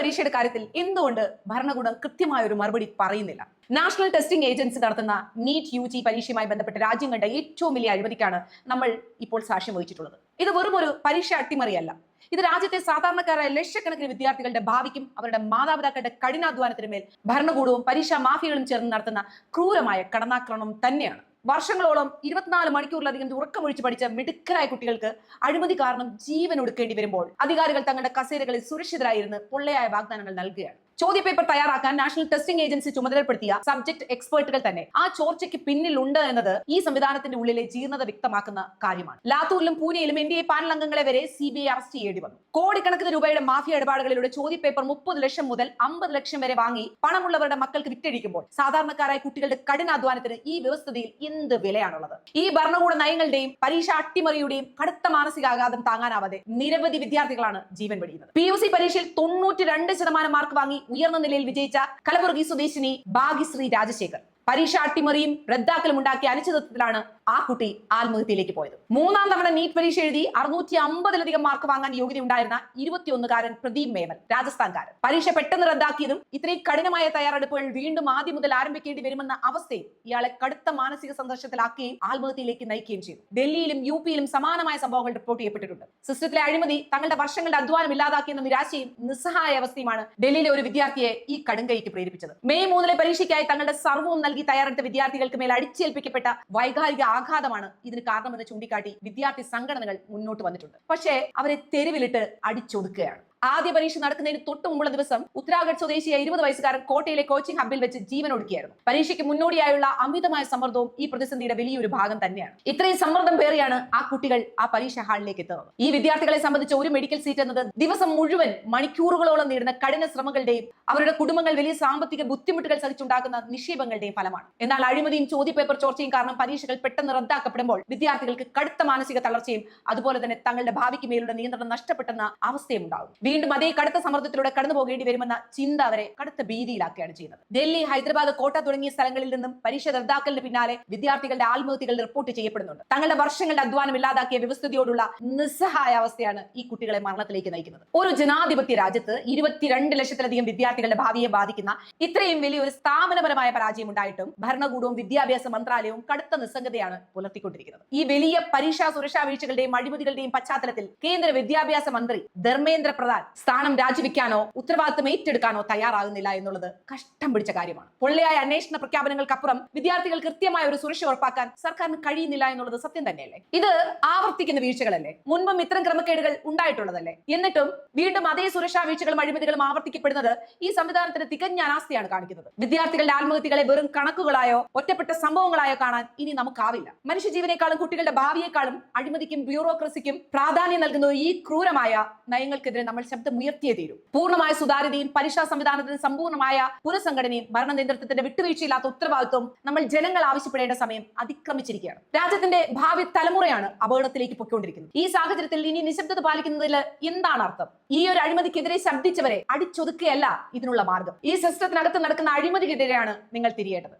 പരീക്ഷയുടെ കാര്യത്തിൽ എന്തുകൊണ്ട് ഭരണകൂടം കൃത്യമായ ഒരു മറുപടി പറയുന്നില്ല? നാഷണൽ ടെസ്റ്റിംഗ് ഏജൻസി നടത്തുന്ന നീറ്റ് UG പരീക്ഷയുമായി ബന്ധപ്പെട്ട് രാജ്യം കണ്ട ഏറ്റവും വലിയ അഴിമതിക്കാണ് നമ്മൾ ഇപ്പോൾ സാക്ഷ്യം വഹിച്ചിട്ടുള്ളത്. ഇത് വെറും ഒരു പരീക്ഷ അട്ടിമറിയല്ല. ഇത് രാജ്യത്തെ സാധാരണക്കാരായ ലക്ഷക്കണക്കിന് വിദ്യാർത്ഥികളുടെ ഭാവിക്കും അവരുടെ മാതാപിതാക്കളുടെ കഠിനാധ്വാനത്തിനു മേൽ ഭരണകൂടവും പരീക്ഷാ മാഫിയകളും ചേർന്ന് നടത്തുന്ന ക്രൂരമായ കടന്നാക്രമണം തന്നെയാണ്. വർഷങ്ങളോളം 24 മണിക്കൂറിലധികം ഉറക്കമൊഴിച്ച് പഠിച്ച മിടുക്കരായ കുട്ടികൾക്ക് അഴിമതി കാരണം ജീവൻ ഒടുക്കേണ്ടി വരുമ്പോൾ അധികാരികൾ തങ്ങളുടെ കസേരകളിൽ സുരക്ഷിതരായിരുന്ന് പൊള്ളയായ വാഗ്ദാനങ്ങൾ നൽകുകയാണ്. ചോദ്യപേപ്പർ തയ്യാറാക്കാൻ നാഷണൽ ടെസ്റ്റിംഗ് ഏജൻസി ചുമതലപ്പെടുത്തിയ സബ്ജക്ട് എക്സ്പേർട്ടുകൾ തന്നെ ആ ചോർച്ചയ്ക്ക് പിന്നിലുണ്ട് എന്നത് ഈ സംവിധാനത്തിന്റെ ഉള്ളിലെ ജീർണത വ്യക്തമാക്കുന്ന കാര്യമാണ്. ലാത്തൂരിലും പൂനെയിലും NDA പാനൽ അംഗങ്ങളെ വരെ CBI അറസ്റ്റ് ചെയ്യേണ്ടി വന്നു. കോടിക്കണക്കിന് രൂപയുടെ മാഫിയ ഇടപാടുകളിലൂടെ ചോദ്യപേപ്പർ 30 ലക്ഷം മുതൽ 50 ലക്ഷം വരെ വാങ്ങി പണമുള്ളവരുടെ മക്കൾക്ക് വിറ്റഴിക്കുമ്പോൾ സാധാരണക്കാരായ കുട്ടികളുടെ കഠിനാധ്വാനത്തിന് ഈ വ്യവസ്ഥയിൽ എന്ത് വിലയാണുള്ളത്? ഈ ഭരണകൂട നയങ്ങളുടെയും പരീക്ഷ അട്ടിമറിയുടെയും കടുത്ത മാനസികാഘാതം താങ്ങാനാവാതെ നിരവധി വിദ്യാർത്ഥികളാണ് ജീവൻ വെടിയുന്നത്. PUC പരീക്ഷയിൽ 92% മാർക്ക് വാങ്ങി ഉയർന്ന നിലയിൽ വിജയിച്ച കലബുർഗി സ്വദേശിനി ഭാഗ്യശ്രീ രാജശേഖർ പരീക്ഷ അട്ടിമറിയും റദ്ദാക്കലും ഉണ്ടാക്കിയ അനിശ്ചിതത്വത്തിലാണ് ആ കുട്ടി ആത്മഹത്യയിലേക്ക് പോയത്. 3ാം തവണ നീറ്റ് പരീക്ഷ എഴുതി 650-ലധികം മാർക്ക് വാങ്ങാൻ യോഗ്യതയുണ്ടായിരുന്ന 21-കാരൻ പ്രദീപ് മേമൽ, രാജസ്ഥാൻകാരൻ, പരീക്ഷ പെട്ടെന്ന് റദ്ദാക്കിയതും ഇത്രയും കഠിനമായ തയ്യാറെടുപ്പുകൾ വീണ്ടും ആദ്യം മുതൽ ആരംഭിക്കേണ്ടി വരുമെന്ന അവസ്ഥയിൽ ഇയാളെ കടുത്ത മാനസിക സംഘർഷത്തിലാക്കുകയും ആത്മഹത്യയിലേക്ക് നയിക്കുകയും ചെയ്തു. ഡൽഹിയിലും UPയിലും സമാനമായ സംഭവങ്ങൾ റിപ്പോർട്ട് ചെയ്യപ്പെട്ടിട്ടുണ്ട്. സിസ്റ്റത്തിലെ അഴിമതി തങ്ങളുടെ വർഷങ്ങളുടെ അധ്വാനം ഇല്ലാതാക്കിയെന്ന നിരാശയും നിസ്സഹായ അവസ്ഥയുമാണ് ഡൽഹിയിലെ ഒരു വിദ്യാർത്ഥിയെ ഈ കടുങ്കൈക്ക് പ്രേരിപ്പിച്ചത്. മെയ് 3 പരീക്ഷയ്ക്കായി തങ്ങളുടെ സർവ്വവും നൽകി തയ്യാറെടുത്ത വിദ്യാർത്ഥികൾക്ക് മേൽ അടിച്ചേൽപ്പിക്കപ്പെട്ട വൈകാരിക ആഘാതമാണ് ഇതിന് കാരണമെന്ന് ചൂണ്ടിക്കാട്ടി വിദ്യാർത്ഥി സംഘടനകൾ മുന്നോട്ട് വന്നിട്ടുണ്ട്. പക്ഷേ അവരെ തെരുവിലിട്ട് അടിച്ചൊതുക്കുകയാണ്. ആദ്യ പരീക്ഷ നടക്കുന്നതിന് തൊട്ട് മുമ്പുള്ള ദിവസം ഉത്തരാഖണ്ഡ് സ്വദേശിയായ 20 വയസ്സുകാരൻ കോട്ടയിലെ കോച്ചിംഗ് ഹബ്ബിൽ വെച്ച് ജീവൻ ഒടുക്കിയായിരുന്നു. പരീക്ഷയ്ക്ക് മുന്നോടിയായുള്ള അമിതമായ സമ്മർദ്ദവും ഈ പ്രതിസന്ധിയുടെ വലിയൊരു ഭാഗം തന്നെയാണ്. ഇത്രയും സമ്മർദ്ദം പേറിയാണ് ആ കുട്ടികൾ ആ പരീക്ഷ ഹാളിലേക്ക് എത്തുന്നത്. ഈ വിദ്യാർത്ഥികളെ സംബന്ധിച്ച് ഒരു മെഡിക്കൽ സീറ്റ് എന്നത് ദിവസം മുഴുവൻ മണിക്കൂറുകളോളം നീളുന്ന കഠിന ശ്രമങ്ങളുടെയും അവരുടെ കുടുംബങ്ങൾ വലിയ സാമ്പത്തിക ബുദ്ധിമുട്ടുകൾ സഹിച്ചുണ്ടാക്കുന്ന നിക്ഷേപങ്ങളുടെയും ഫലമാണ്. എന്നാൽ അഴിമതിയും ചോദ്യപേപ്പർ ചോർച്ചയും കാരണം പരീക്ഷകൾ പെട്ടെന്ന് റദ്ദാക്കപ്പെടുമ്പോൾ വിദ്യാർത്ഥികൾക്ക് കടുത്ത മാനസിക തളർച്ചയും അതുപോലെ തന്നെ തങ്ങളുടെ ഭാവിക്ക് മേലുള്ള നിയന്ത്രണം നഷ്ടപ്പെട്ടെന്ന അവസ്ഥയും ഉണ്ടാകും. വീണ്ടും അതേ കടുത്ത സമ്മർദ്ദത്തിലൂടെ കടന്നു പോകേണ്ടി വരുമെന്ന ചിന്ത അവരെ കടുത്ത ഭീതിയിലാക്കുകയാണ് ചെയ്യുന്നത്. ഡൽഹി, ഹൈദരാബാദ്, കോട്ട തുടങ്ങിയ സ്ഥലങ്ങളിൽ നിന്നും പരീക്ഷ റദ്ദാക്കലിന് പിന്നാലെ വിദ്യാർത്ഥികളുടെ ആത്മഹത്യകൾ റിപ്പോർട്ട് ചെയ്യപ്പെടുന്നുണ്ട്. തങ്ങളുടെ വർഷങ്ങളുടെ അധ്വാനം ഇല്ലാതാക്കിയ വ്യവസ്ഥയോടുള്ള നിസ്സഹായ അവസ്ഥയാണ് ഈ കുട്ടികളെ മരണത്തിലേക്ക് നയിക്കുന്നത്. ഒരു ജനാധിപത്യ രാജ്യത്ത് 22 ലക്ഷത്തിലധികം വിദ്യാർത്ഥികളുടെ ഭാവിയെ ബാധിക്കുന്ന ഇത്രയും വലിയൊരു സ്ഥാപനപരമായ പരാജയം ഉണ്ടായിട്ടും ഭരണകൂടവും വിദ്യാഭ്യാസ മന്ത്രാലയവും കടുത്ത നിസ്സംഗതയാണ് പുലർത്തിക്കൊണ്ടിരിക്കുന്നത്. ഈ വലിയ പരീക്ഷാ സുരക്ഷാ വീഴ്ചകളുടെയും അഴിമതികളുടെയും പശ്ചാത്തലത്തിൽ കേന്ദ്ര വിദ്യാഭ്യാസ മന്ത്രി ധർമ്മേന്ദ്ര പ്രധാൻ സ്ഥാനം രാജിവെക്കാനോ ഉത്തരവാദിത്തം ഏറ്റെടുക്കാനോ തയ്യാറാകുന്നില്ല എന്നുള്ളത് കഷ്ടം പിടിച്ച കാര്യമാണ്. പൊള്ളയായ അന്വേഷണ പ്രഖ്യാപനങ്ങൾക്കപ്പുറം വിദ്യാർത്ഥികൾ കൃത്യമായ ഒരു സുരക്ഷ ഉറപ്പാക്കാൻ സർക്കാരിന് കഴിയുന്നില്ല എന്നുള്ളത് സത്യം തന്നെയല്ലേ? ഇത് ആവർത്തിക്കുന്ന വീഴ്ചകളല്ലേ? മുൻപും ഇത്തരം ക്രമക്കേടുകൾ ഉണ്ടായിട്ടുള്ളതല്ലേ? എന്നിട്ടും വീണ്ടും അതേ സുരക്ഷാ വീഴ്ചകളും അഴിമതികളും ആവർത്തിക്കപ്പെടുന്നത് ഈ സംവിധാനത്തിന് തികഞ്ഞ അനാസ്ഥയാണ് കാണിക്കുന്നത്. വിദ്യാർത്ഥികളുടെ ആത്മഹത്യകളെ വെറും കണക്കുകളായോ ഒറ്റപ്പെട്ട സംഭവങ്ങളായോ കാണാൻ ഇനി നമുക്കാവില്ല. മനുഷ്യജീവനേക്കാളും കുട്ടികളുടെ ഭാവിയെക്കാളും അഴിമതിക്കും ബ്യൂറോക്രസിക്കും പ്രാധാന്യം നൽകുന്ന ഈ ക്രൂരമായ നയങ്ങൾക്കെതിരെ നമ്മൾ ശബ്ദമുയർത്തിയേ തീരൂ. പൂർണ്ണമായ സുതാര്യതയും പരീക്ഷാ സംവിധാനത്തിന് സമ്പൂർണ്ണമായ പുനഃസംഘടനയും ഭരണ നേതൃത്വത്തിന്റെ വിട്ടുവീഴ്ചയില്ലാത്ത ഉത്തരവാദിത്വം നമ്മൾ ജനങ്ങൾ ആവശ്യപ്പെടേണ്ട സമയം അതിക്രമിച്ചിരിക്കുകയാണ്. രാജ്യത്തിന്റെ ഭാവി തലമുറയാണ് അപകടത്തിലേക്ക് പൊയ്ക്കൊണ്ടിരിക്കുന്നത്. ഈ സാഹചര്യത്തിൽ ഇനി നിശബ്ദത പാലിക്കുന്നതിൽ എന്താണ് അർത്ഥം? ഈ ഒരു അഴിമതിക്കെതിരെ ശബ്ദിച്ചവരെ അടിച്ചൊതുക്കുകയല്ല ഇതിനുള്ള മാർഗം. ഈ സിസ്റ്റത്തിനകത്ത് നടക്കുന്ന അഴിമതിക്കെതിരെയാണ് നിങ്ങൾ തിരിയേണ്ടത്.